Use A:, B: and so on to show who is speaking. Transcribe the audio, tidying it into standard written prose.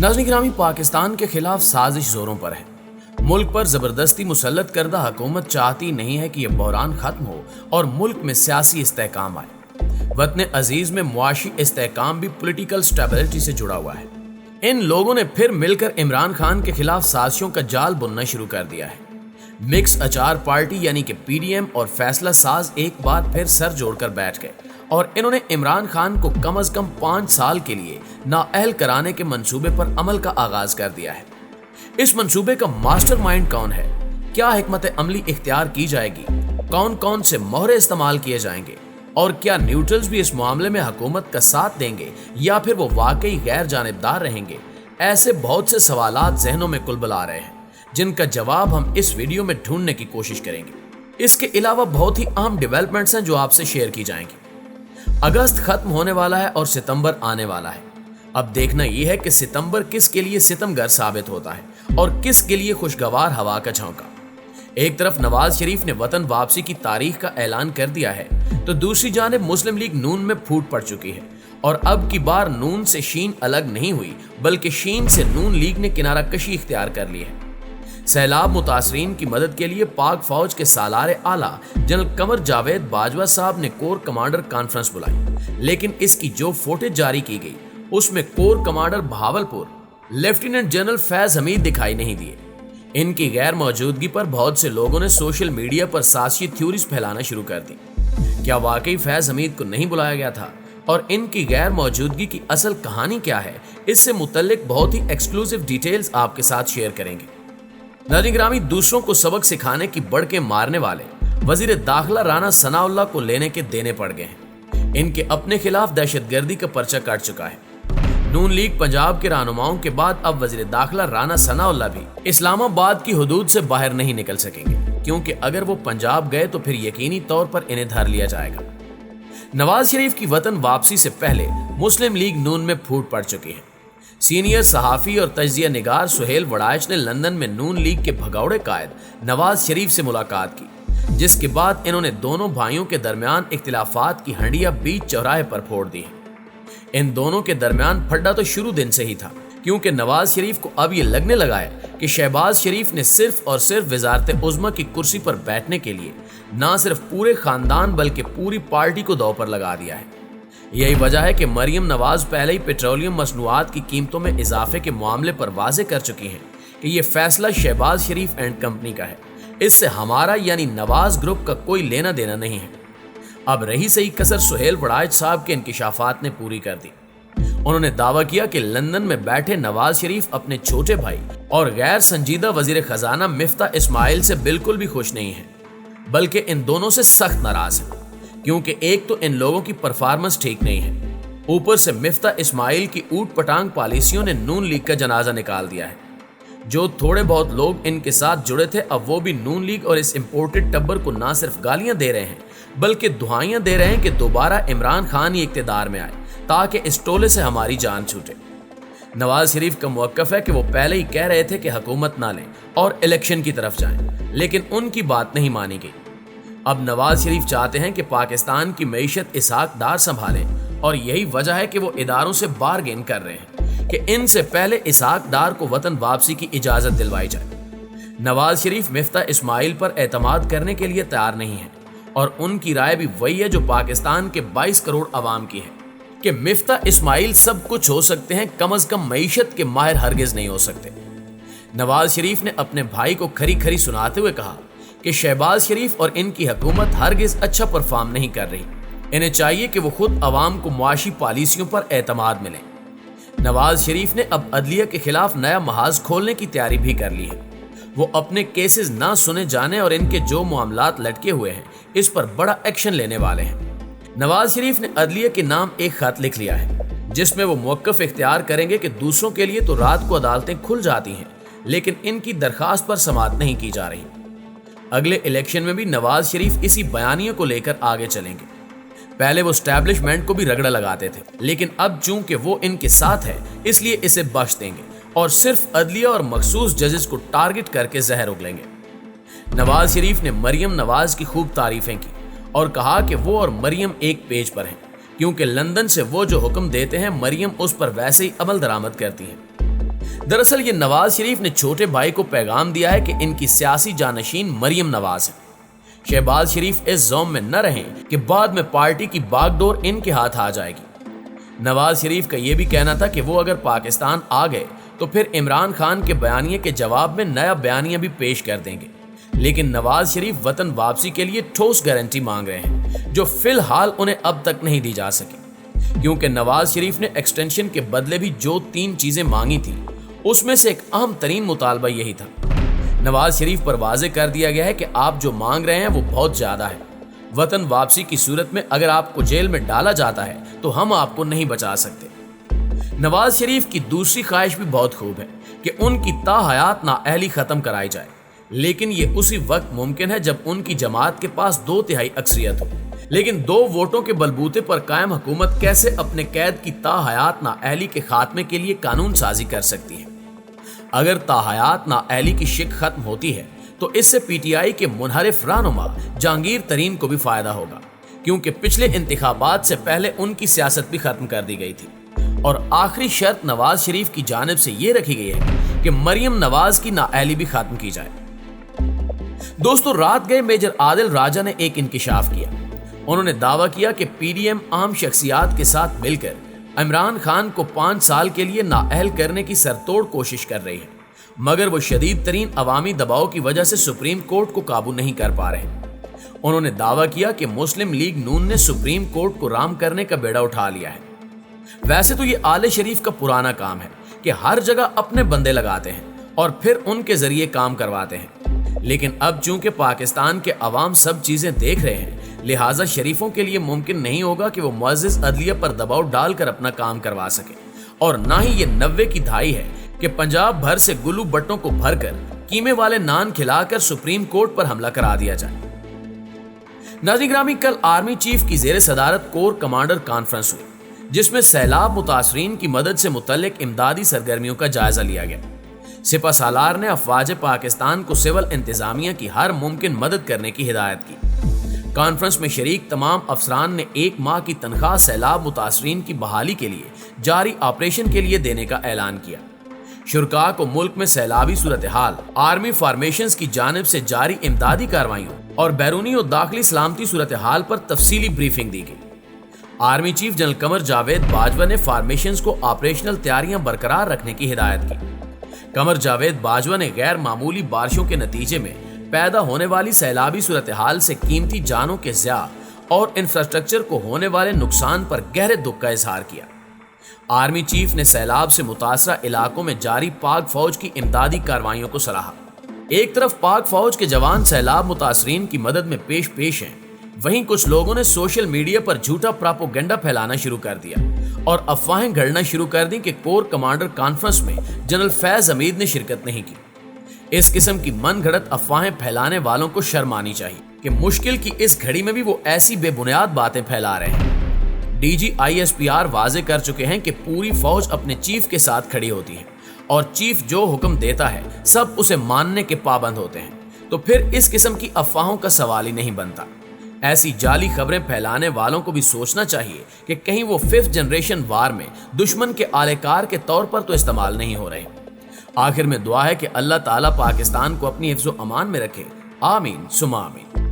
A: नाज़रीन गिरामी, पाकिस्तान के खिलाफ साजिश जोरों पर है। मुल्क पर जबरदस्ती मुसल्लत करदा हुकूमत चाहती नहीं है कि यह बहरान खत्म हो और मुल्क में सियासी इस्तेहकाम आए। वतन अजीज में मुआशी इस्तेहकाम भी पॉलिटिकल स्टेबिलिटी से जुड़ा हुआ है। इन लोगों ने फिर मिलकर इमरान खान के खिलाफ साजिशों का जाल बुनना शुरू कर दिया है। मिक्स अचार पार्टी यानी कि पीडीएम और फैसला साज एक बार फिर सर जोड़कर बैठ गए और इन्होंने इमरान खान को कम से कम 5 साल के लिए नाअहल कराने के मंसूबे पर अमल का आगाज कर दिया है। इस मंसूबे का मास्टरमाइंड कौन है, क्या हिकमत अमली इख्तियार की जाएगी, कौन कौन से मोहरे इस्तेमाल किए जाएंगे और क्या न्यूट्रल्स भी इस मामले में हुकूमत का साथ देंगे या फिर वो वाकई गैर जानिबदार रहेंगे। ऐसे बहुत से सवालात जहनों में कुलबुला रहे हैं जिनका जवाब हम इस वीडियो में ढूंढने की कोशिश करेंगे। इसके अलावा बहुत ही अहम डेवलपमेंट्स हैं जो आपसे शेयर की जाएंगी। अगस्त खत्म होने वाला है और सितंबर आने वाला है। अब देखना यह है कि सितंबर किसके लिए सितमगर साबित होता है और किसके लिए खुशगवार हवा का झोंका। एक तरफ नवाज शरीफ ने वतन वापसी की तारीख का ऐलान कर दिया है तो दूसरी जानिब मुस्लिम लीग नून में फूट पड़ चुकी है और अब की बार नून से शीन अलग नहीं हुई बल्कि शीन से नून लीग ने किनारा कशी इख्तियार कर ली है। सैलाब मुतासरीन की मदद के लिए पाक फौज के सालारे आला जनरल कमर जावेद बाजवा साहब ने कोर कमांडर कॉन्फ्रेंस बुलाई, लेकिन इसकी जो फुटेज जारी की गई उसमें core commander Bahawalpur lieutenant general Faiz Hamid दिखाई नहीं दिए। इनकी गैर मौजूदगी पर बहुत से लोगों ने सोशल मीडिया पर साजिशी थ्योरीज फैलाना शुरू कर दी। क्या वाकई फैज हमीद को नहीं बुलाया गया था और इनकी गैर मौजूदगी की असल कहानी क्या है, इससे मुतल्लिक बहुत ही एक्सक्लूसिव डिटेल्स आपके साथ शेयर करेंगे। नाज़रीन गिरामी, दूसरों को सबक सिखाने की बढ़ के मारने वाले वजीर दाखिला राना सनाउल्लाह को लेने के देने पड़ गए हैं। इनके अपने खिलाफ दहशतगर्दी का पर्चा कट चुका है। नून लीग पंजाब के रहनुमाओं के बाद अब वजीर दाखिला राना सनाउल्लाह भी इस्लामाबाद की हुदूद से बाहर नहीं निकल सकेंगे, क्योंकि अगर वो पंजाब गए तो फिर यकीनी तौर पर इन्हें धर लिया जाएगा। नवाज शरीफ की वतन वापसी से पहले मुस्लिम लीग नून में फूट पड़ चुकी है। सीनियर सहाफी और तजिया निगार सुहेल वड़ाइच ने लंदन में नून लीग के भगौड़े कायद नवाज शरीफ से मुलाकात की, जिसके बाद इन्होंने दोनों भाइयों के दरमियान इख्तिलाफात की हंडिया बीच चौराहे पर फोड़ दी है। इन दोनों के दरमियान फड्डा तो शुरू दिन से ही था, क्योंकि नवाज शरीफ को अब ये लगने लगा है कि शहबाज शरीफ ने सिर्फ और सिर्फ वजारत उज़्मा की कुर्सी पर बैठने के लिए न सिर्फ पूरे खानदान बल्कि पूरी पार्टी को दांव पर लगा दिया है। यही वजह है कि मरियम नवाज पहले ही पेट्रोलियम मसनूआत की कीमतों में इजाफे के मामले पर वाजे कर चुकी हैं कि ये फैसला शहबाज शरीफ एंड कंपनी का है, इससे हमारा यानी नवाज ग्रुप का कोई लेना देना नहीं है। अब रही सही कसर सुहेल वड़ाइच साहब के इंकिशाफात ने पूरी कर दी। उन्होंने दावा किया कि लंदन में बैठे नवाज शरीफ अपने छोटे भाई और गैर संजीदा वजीर खजाना मिफ्ता इस्माइल से बिल्कुल भी खुश नहीं है, बल्कि इन दोनों से सख्त नाराज है, क्योंकि एक तो इन लोगों की परफॉर्मेंस ठीक नहीं है, ऊपर से मिफ्ता इस्माइल की ऊट पटांग पॉलिसियों ने नून लीग का जनाजा निकाल दिया है। जो थोड़े बहुत लोग इनके साथ जुड़े थे अब वो भी नून लीग और इस इंपोर्टेड टब्बर को ना सिर्फ गालियां दे रहे हैं बल्कि दुआएं दे रहे हैं कि दोबारा इमरान खान ही इख्तियार में आए ताकि इस टोले से हमारी जान छूटे। नवाज शरीफ का मौक़िफ़ है कि वो पहले ही कह रहे थे कि हुकूमत ना लें और इलेक्शन की तरफ जाएं, लेकिन उनकी बात नहीं मानी गई। अब नवाज शरीफ चाहते हैं कि पाकिस्तान की मईशत इसहाक डार संभालें और यही वजह है कि वो इदारों से बारगेन कर रहे हैं कि इनसे पहले इसहाक डार को वतन वापसी की इजाज़त दिलवाई जाए। नवाज शरीफ मिफ्ता इस्माइल पर एतमाद करने के लिए तैयार नहीं है और उनकी राय भी वही है जो पाकिस्तान के 22 करोड़ आवाम की है कि मिफ्ता इस्माइल सब कुछ हो सकते हैं, कम अज कम मईशत के माहिर हरगिज नहीं हो सकते। नवाज शरीफ ने अपने भाई को खरी खरी सुनाते हुए कहा कि शहबाज शरीफ और इनकी हुकूमत हरगिज अच्छा परफॉर्म नहीं कर रही, इन्हें चाहिए कि वो खुद अवाम को मुआशी पॉलिसियों पर एतमाद मिले। नवाज शरीफ ने अब अदलिया के खिलाफ नया महाज खोलने की तैयारी भी कर ली है। वो अपने केसेस ना सुने जाने और इनके जो मामलात लटके हुए हैं इस पर बड़ा एक्शन लेने वाले हैं। नवाज शरीफ ने अदलिया के नाम एक खत लिख लिया है जिसमें वो मौक़िफ़ इख्तियार करेंगे कि दूसरों के लिए तो रात को अदालतें खुल जाती हैं, लेकिन इनकी दरखास्त पर समाअत नहीं की जा रही। अगले इलेक्शन में भी नवाज शरीफ इसी बयानिए को लेकर आगे चलेंगे। पहले वो स्टैब्लिशमेंट को भी रगड़ा लगाते थे, लेकिन अब चूंकि वो इनके साथ है इसलिए इसे बख्श देंगे और सिर्फ अदलिया और मखसूस जजेस को टारगेट करके जहर उगलेंगे। नवाज शरीफ ने मरियम नवाज की खूब तारीफें की और कहा कि वो और मरियम एक पेज पर हैं, क्योंकि लंदन से वो जो हुक्म देते हैं मरियम उस पर वैसे ही अमल दरामद करती हैं। दरअसल ये नवाज शरीफ ने छोटे भाई को पैगाम दिया है कि इनकी सियासी जानशीन मरियम नवाज है। शहबाज शरीफ इस ज़ौम में न रहें कि बाद में पार्टी की बागडोर इनके हाथ आ जाएगी। नवाज शरीफ का यह भी कहना था कि वो अगर पाकिस्तान आ गए तो फिर इमरान खान के बयानिए के जवाब में नया बयानिया भी पेश कर देंगे। लेकिन नवाज शरीफ वतन वापसी के लिए ठोस गारंटी मांग रहे हैं, जो फिलहाल उन्हें अब तक नहीं दी जा सकी, क्योंकि नवाज शरीफ ने एक्सटेंशन के बदले भी जो 3 चीजें मांगी थी उसमें से एक अहम तरीन मुतालबा यही था। नवाज शरीफ पर वाजे कर दिया गया है कि आप जो मांग रहे हैं वो बहुत ज्यादा है। वतन वापसी की सूरत में अगर आपको जेल में डाला जाता है तो हम आपको नहीं बचा सकते। नवाज शरीफ की दूसरी ख्वाहिश भी बहुत खूब है कि उनकी ताहयात नाअहली खत्म कराई जाए, लेकिन ये उसी वक्त मुमकिन है जब उनकी जमात के पास 2/3 अक्सरियत हो। लेकिन 2 वोटों के बलबूते पर कायम हुकूमत कैसे अपने कैद की ताहयात नाअहली के खात्मे के लिए कानून साजी कर सकती है? अगर ताहयात नाअहली की शिक खत्म होती है तो इससे पीटीआई के मुनहरिफ रहनुमा जहांगीर तरीन को भी फायदा होगा, क्योंकि पिछले इंतखाबात से पहले उनकी सियासत भी खत्म कर दी गई थी। और आखिरी शर्त नवाज शरीफ की जानिब से ये रखी गई है कि मरियम नवाज की नाअहली भी खत्म की जाए। दोस्तों, रात गए मेजर आदिल राजा ने एक इंकिशाफ किया। उन्होंने दावा किया कि पीडीएम आम शख्सियात के साथ मिलकर इमरान खान को 5 साल के लिए नाअहल करने की सरतोड़ कोशिश कर रही है, मगर वो शदीद तरीन अवामी दबाव की वजह से सुप्रीम कोर्ट को काबू नहीं कर पा रहे। उन्होंने दावा किया कि मुस्लिम लीग नून ने सुप्रीम कोर्ट को राम करने का बेड़ा उठा लिया है। वैसे तो ये आले शरीफ का पुराना काम है कि हर जगह अपने बंदे लगाते हैं और फिर उनके जरिए काम करवाते हैं, लेकिन अब चूंकि पाकिस्तान के अवाम सब चीजें देख रहे हैं, लिहाजा शरीफों के लिए मुमकिन नहीं होगा कि वो मुअज़्ज़िज़ अदलिया पर दबाव डालकर अपना काम करवा सके। और ना ही ये 90 की धाई है कि पंजाब भर से गुल्लू बट्टों को भरकर कीमे वाले नान खिलाकर सुप्रीम कोर्ट पर हमला करा दिया जाए। नाज़रीन ग्रामी, कल आर्मी चीफ की ज़ेरे सदारत कोर कमांडर कॉन्फ्रेंस हुई, जिसमें सैलाब मुतासरीन की मदद से मुतल्लिक इमदादी सरगर्मियों का जायजा लिया गया। सिपा सालार ने अफवाज पाकिस्तान को सिविल इंतजामिया की हर मुमकिन मदद करने की हिदायत की। कॉन्फ्रेंस में शरीक तमाम अफसरान ने 1 माह की तनख्वाह सैलाब मुतासरीन की बहाली के लिए जारी ऑपरेशन के लिए देने का ऐलान किया। शुरका को मुल्क में सैलाबी सूरत हाल, आर्मी फॉर्मेशंस की जानिब से जारी इमदादी कार्रवाइयों और बैरूनी और दाखिली सलामती सूरत हाल पर तफसीली ब्रीफिंग दी गई। Army chief general Qamar Javed Bajwa ने फॉर्मेशंस को ऑपरेशनल तैयारियां बरकरार रखने की हिदायत की। कमर जावेद बाजवा ने गैर मामूली बारिशों के नतीजे में पैदा होने वाली सैलाबी सूरत हाल से कीमती जानों के ज़िया और इंफ्रास्ट्रक्चर को होने वाले नुकसान पर गहरे दुख का इजहार किया। आर्मी चीफ ने सैलाब से मुतासरा इलाकों में जारी पाक फौज की इमदादी कार्रवाइयों को सराहा। एक तरफ पाक फौज के जवान सैलाब मुतासरीन की मदद में पेश हैं, वहीं कुछ लोगों ने सोशल मीडिया पर झूठा प्रोपेगेंडा फैलाना शुरू कर दिया और अफवाहें गढ़ना शुरू कर दी कि कोर कमांडर कॉन्फ्रेंस में जनरल फैज हमीद ने शिरकत नहीं की। इस किस्म की मनगढ़ंत अफवाहें फैलाने वालों को शर्म आनी चाहिए कि मुश्किल की इस घड़ी में भी वो ऐसी बेबुनियाद बातें फैला रहे हैं। डीजी ISPR वाजे कर चुके हैं कि पूरी फौज अपने चीफ के साथ खड़ी होती है और चीफ जो हुक्म देता है सब उसे मानने के पाबंद होते हैं, तो फिर इस किस्म की अफवाहों का सवाल ही नहीं बनता। ऐसी जाली खबरें फैलाने वालों को भी सोचना चाहिए कि कहीं वो 5th जनरेशन वार में दुश्मन के आलेकार के तौर पर तो इस्तेमाल नहीं हो रहे। आखिर में दुआ है कि अल्लाह ताला पाकिस्तान को अपनी हिफ्ज़ो अमान में रखे। आमीन सुमा आमीन।